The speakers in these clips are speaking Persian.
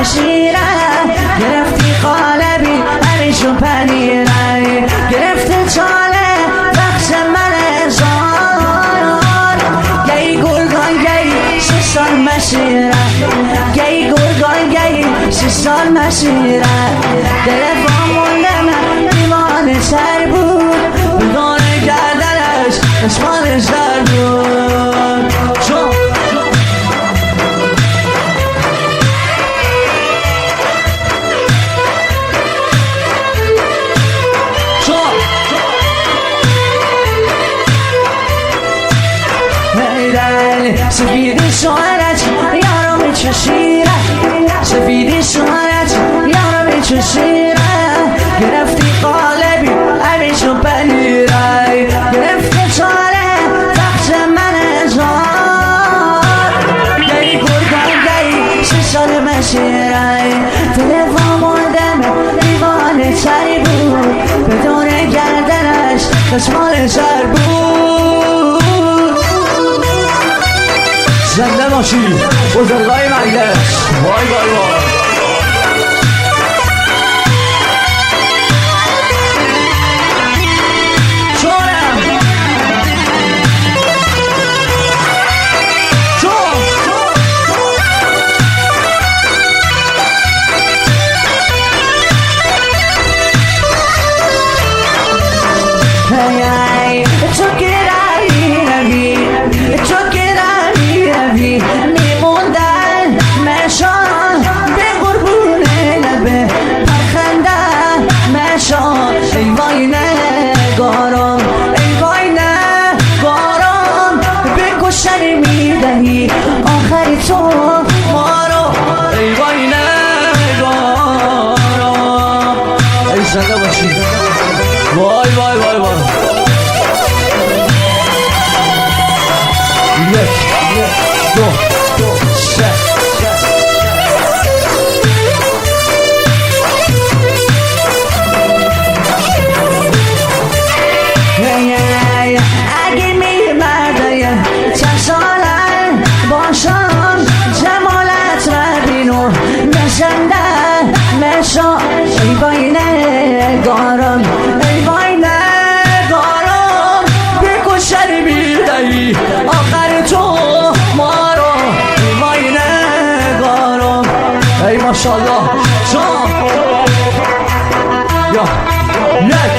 شیره گرفتی قالبی عریشو پنیره گرفتی چاله بخش من زار گی گرگان گی 6 سال مشیره گی گرگان گی 6 سال مشیره دلفا مونده من دیوانه سر بود بدون گردنش چشمانش در بود سفیدی شوهرت یارو میچشیره سفیدی شوهرت یارو میچشیره گرفتی قالبی عریشو پنیره گرفتی چاله بخش من زار گی گرگان گی 6 سال مشیره تلفا مردم دیوانه تری بود بدون گردنش چشمان سر بود زنده باشی بزرگای مجلس وای وای وای میموندن مشان به قربون لبه پرخندن مشان ای وای نگارم ای وای نگارم بکشن میدهی آخری تو مارو ای وای نگارم ای زنده باشی وای وای وای وای دو سه اگه میمرده چند سالن باشم جمالت را بینو نشنده مشا ای وای نگارم ای وای نگارم بکشن میدهی آخر تو مارو ای وای نگارم ای ماشالله جان یا یک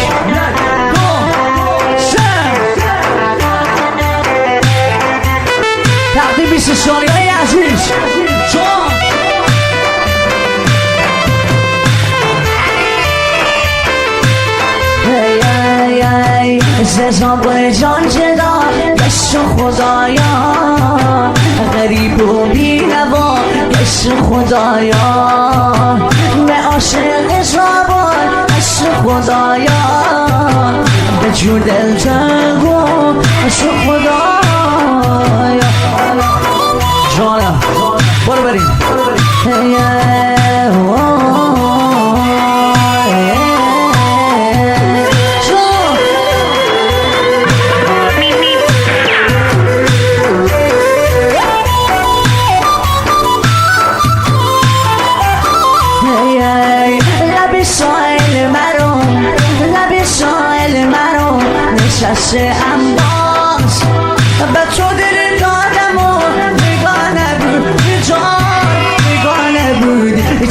دو سه تقدیم 20 ثانیه‌های عزیز جان سزا با جان جدا گشت خدایا غریب و بینوا گشت خدایا به عاشق شابان گشت خدایا به جور دل تنگو گشت خدایا جانم برو بریم نشسته انباز به تو دل دادم و نگاه نبود نگاه نبود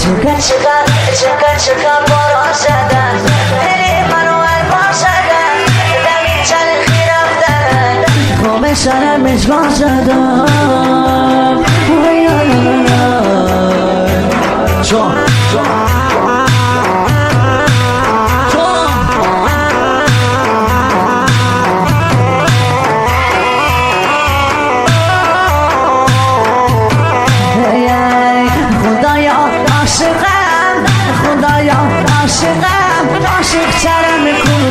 چقدر بارا زدن دلی منو البا زدن دمی چلخی رفتن خواب سرم اجبار زدن جان عاشق ترم کن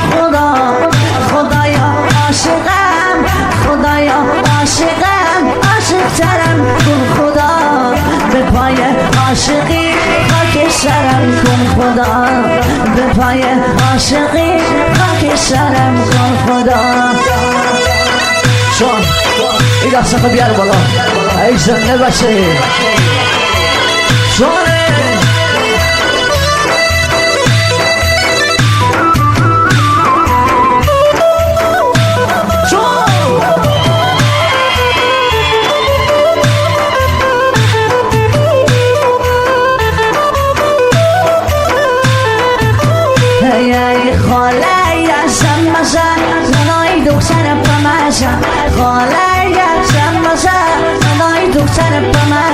خدایا عاشقم خدایا عاشق ترم کن خدا به پای عاشقی خاک سرم کن خدا به پای عاشقی خاک سرم کن خدا چون این دست بیار بالا ای زنده باشه چونه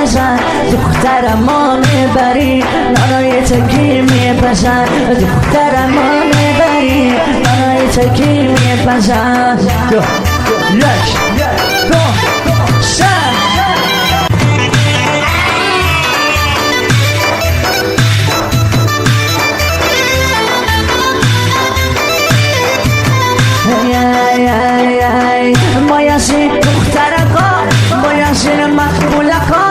میپسن دخترم ما میبری نانای تکی میپسن دخترم ما میبری نانای تکی میپسن یک دو سه بایستی دخترکا بایستی مقبولکا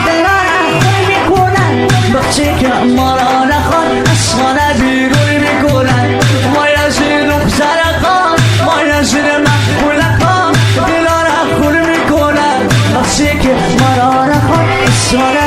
دلارم خوی میکنن بخشی که ما را نخواد از خانه بیرون میکنن بایستی دخترکا بایستی مقبولکا دلارم خوی میکنن بخشی که ما را نخواد از خانه